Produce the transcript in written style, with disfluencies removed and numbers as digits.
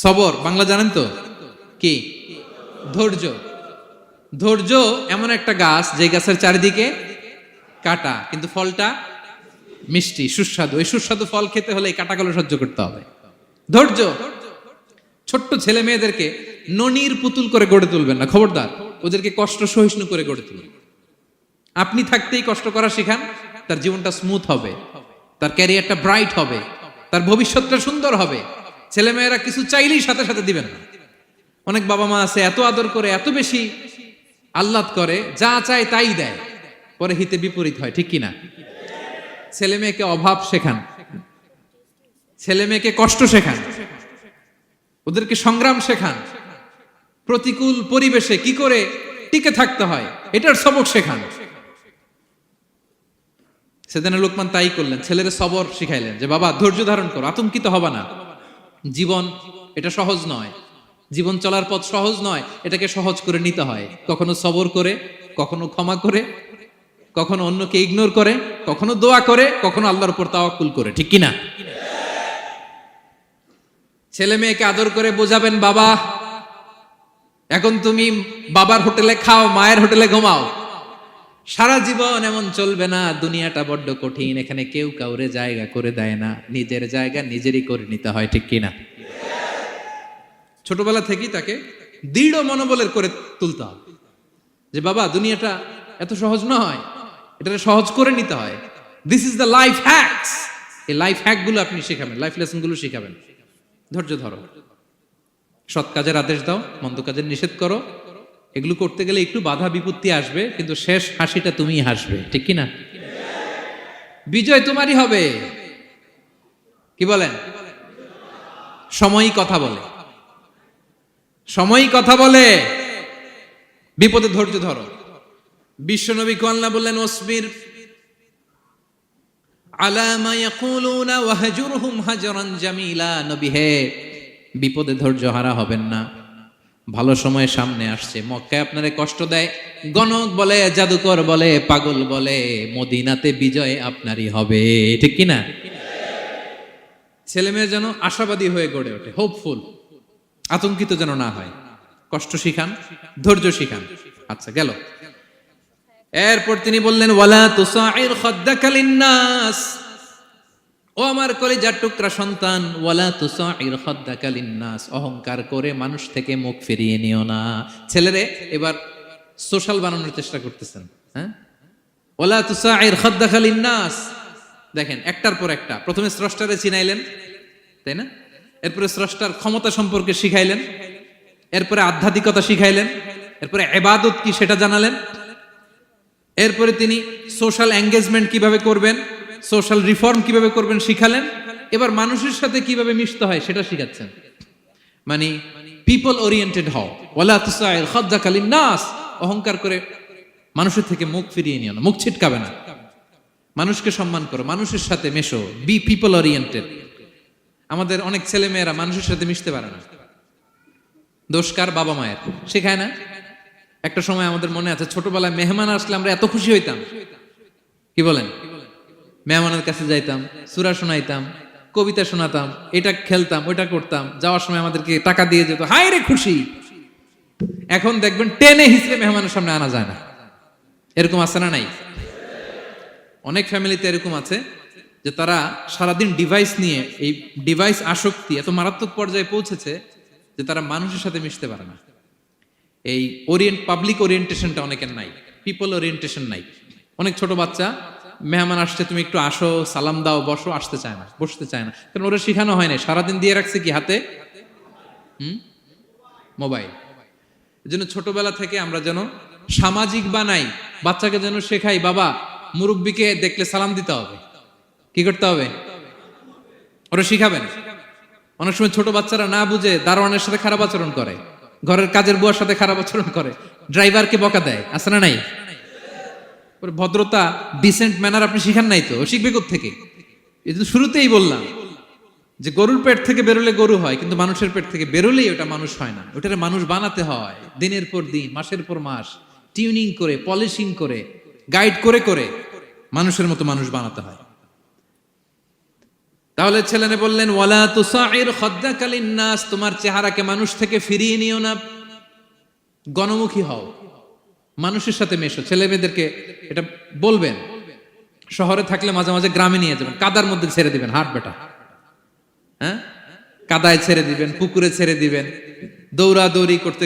সবর বাংলা জানেন তো কি? ধৈর্য। ধৈর্য এমন একটা গাছ যে গাছের চারিদিকে কাটা, কিন্তু ফলটা মিষ্টি সুস্বাদু। ওই সুস্বাদু ফল খেতে হলে এই কাটাগুলো সহ্য করতে হবে। ধৈর্য। ছোট্ট ছেলে মেয়েদেরকে ননির পুতুল করে গড়ে তুলবেন না, খবরদার। ওদেরকে কষ্ট সহিষ্ণু করে গড়ে তুলবেন। আপনি থাকতেই কষ্ট করা শিখান, তার জীবনটা স্মুথ হবে, তার ক্যারিয়ারটা ব্রাইট হবে, তার ভবিষ্যৎটা সুন্দর হবে। ছেলে মেয়েরা কিছু চাইলেই সাথে সাথে দিবেন না। অনেক বাবা মা আছে এত আদর করে, এত বেশি আহ্লাদ করে, যা চায় তাই দেয়, পরে হিতে বিপরীত হয়, ঠিক কিনা? ছেলে মেয়েকে অভাব শেখান, ছেলে মেয়েকে কষ্ট শেখান, ওদেরকে সংগ্রাম শেখান, প্রতিকূল পরিবেশে কি করে টিকে থাকতে হয় এটার সবক শেখান। সেদিন লোকমান তাই করলেন, ছেলের সবর শিখাইলেন যে বাবা ধৈর্য ধারণ করো, আতঙ্কিত হবা না। জীবন এটা সহজ নয়, জীবন চলার পথ সহজ নয়, এটাকে সহজ করে নিতে হয়। কখনো সবর করে, কখনো ক্ষমা করে, কখনো অন্যকে ইগনোর করে, কখনো দোয়া করে, কখনো আল্লাহর উপর তাওয়াক্কুল করে, ঠিক কিনা? ছেলে মেয়েকে আদর করে বোঝাবেন, বাবা এখন তুমি বাবার হোটেলে খাও, মায়ের হোটেলে ঘুমাও। সারা জীবন এমন চলবে না, দুনিয়াটা বড্ড কঠিন, এখানে কেউ কাউরে জায়গা করে দেয় না, নিজের জায়গা নিজেরই করে নিতে হয়, ঠিক কিনা? ছোটবেলা থেকেই তাকে দৃঢ় মনোবলের করে তুলতে হবে যে বাবা দুনিয়াটা এত সহজ নয়, এটা সহজ করে নিতে হয়। This is the life hacks. এই লাইফ হ্যাক গুলো আপনি শিখাবেন, লাইফ লেসন গুলো শিখাবেন। ধৈর্য ধরো, সৎ কাজের আদেশ দাও, মন্দ কাজের নিষেধ করো। এগুলো করতে গেলে একটু বাধা বিপত্তি আসবে, কিন্তু শেষ হাসিটা তুমিই হাসবে, ঠিক কিনা? বিজয় তোমারই হবে। কি বলেন? সময়ই কথা বলে, সময়ই কথা বলে। বিপদে ধৈর্য ধরো। বিশ্বনবী আল্লাহ বললেন, ওয়াসবির আলা মা ইয়াকুলুনা ওয়াহজুরহুম হাজরান জামিলা। নবী হে, বিপদে ধৈর্য হারা হবেন না। ভালো সময় সামনে আসছে, মক্কায় আপনারে কষ্ট দেয়, গণক বলে, জাদুকর বলে, পাগল বলে, মদিনাতে বিজয় আপনারই হবে, ঠিক কিনা? ছেলে মেয়ে যেন আশাবাদী হয়ে গড়ে ওঠে, হোপফুল, আতঙ্কিত যেন না হয়। কষ্ট শিখান, ধৈর্য শিখান। আচ্ছা গেল। এরপর তিনি বললেন, ওয়ালা তুসাইর খাদ্দাকা লিন্নাস। ও আমার কলিজার টুকরা সন্তান, ওয়ালা তুসাইর খাদ্দাকা লিন্নাস, অহংকার করে মানুষ থেকে মুখ ফিরিয়ে নিও না। ছেলেরে এবার সোশ্যাল বানানোর চেষ্টা করতেছেন, হ্যাঁ? ওয়ালা তুসাইর খাদ্দাকা লিন্নাস। দেখেন একটার পর একটা, প্রথমে স্রষ্টারে চিনাইলেন, তাই না? এরপরে স্রষ্টার ক্ষমতা সম্পর্কে শিখাইলেন, এরপরে আধ্যাত্মিকতা শিখাইলেন, এরপরে ইবাদত কি সেটা জানালেন, এরপরে তিনি সোশ্যাল এঙ্গেজমেন্ট কিভাবে করবেন, সোশ্যাল রিফর্ম কিভাবে করবেন শিখালেন। এবার মানুষের সাথে কিভাবে মিশতে হয় সেটা শিখাচ্ছেন। মানে পিপল ওরিয়েন্টেড হও। ওয়ালা তুসাইর খাদ্দাকা লিন্নাস, অহংকার করে মানুষের থেকে মুখ ফিরিয়ে নিও না, মুখ ছিটকাবে না। মানুষকে সম্মান করো, মানুষের সাথে মেশো, বি পিপল ওরিয়েন্টেড। আমাদের অনেক ছেলে মেয়েরা মানুষের সাথে মিশতে পারে না। দোষ কার? বাবা মায়ের, শেখায় না। একটা সময় আমাদের মনে আছে, ছোটবেলায় মেহমান আসলে আমরা এত খুশি হইতাম, কি বলেন? মেহমানের কাছে যাইতাম, সূরা শোনাইতাম, কবিতা শোনাতাম, এটা খেলতাম, ওইটা করতাম, যাওয়ার সময় আমাদেরকে টাকা দিয়ে যেত, হায় রে খুশি। এখন দেখবেন টেনে হিসেবে মেহমানের সামনে আনা যায় না। এরকম আছে না নাই? অনেক ফ্যামিলিতে এরকম আছে যে তারা সারাদিন ডিভাইস নিয়ে, এই ডিভাইস আসক্তি এত মারাত্মক পর্যায়ে পৌঁছেছে যে তারা মানুষের সাথে মিশতে পারে না। এই পাবলিক ওরিয়েন্টেশনটা অনেকের নাই, পিপল ওরিয়েন্টেশন নাই। অনেক ছোট বাচ্চা, মেহমান আসছে, তুমি একটু আসো, সালাম দাও, বসো, আসতে চায় না, বসতে চায় না, কারণ ওরা শিখানো হয় না। সারাদিন দিয়ে রাখছে কি হাতে? মোবাইল। এই জন্য ছোটবেলা থেকে আমরা যেন সামাজিক বানাই, বাচ্চাকে যেন শেখাই, বাবা মুরব্বীকে দেখলে সালাম দিতে হবে। কি করতে হবে? ওরা শিখাবেন। অনেক সময় ছোট বাচ্চারা না বুঝে দারোয়ানের সাথে খারাপ আচরণ করে, ঘরের কাজের বুয়ার সাথে খারাপ আচরণ করে, ড্রাইভারকে বকা দেয়, আছে না নাই? ভদ্রতা, ডিসেন্ট ম্যানার আপনি শিখান নাই, তো শিখবে কোত্থেকে? এই জন্য শুরুতেই বললাম যে গরুর পেট থেকে বেরোলে গরু হয়, কিন্তু মানুষের পেট থেকে বেরোলেই ওটা মানুষ হয় না। ওটারে মানুষ বানাতে হয় দিনের পর দিন, মাসের পর মাস, টিউনিং করে, পলিশিং করে, গাইড করে করে মানুষের মতো মানুষ বানাতে হয়। তাহলে ছেলেনে বললেন ওয়ালা তুসাইর খাদ্দাকা লিন্নাস, তোমার চেহারাকে মানুষ থেকে ফিরিয়ে নিও না, গণমুখী হও, মানুষের সাথে মেশো। ছেলে মেয়েদেরকে এটা বলবেন। শহরে থাকলে মাঝে মাঝে গ্রামে নিয়ে যাবেন, কাদার মধ্যে ছেড়ে দিবেন, হাট বেটা, হ্যাঁ, কাদায় ছেড়ে দিবেন, পুকুরে ছেড়ে দিবেন, দৌড়াদৌড়ি করতে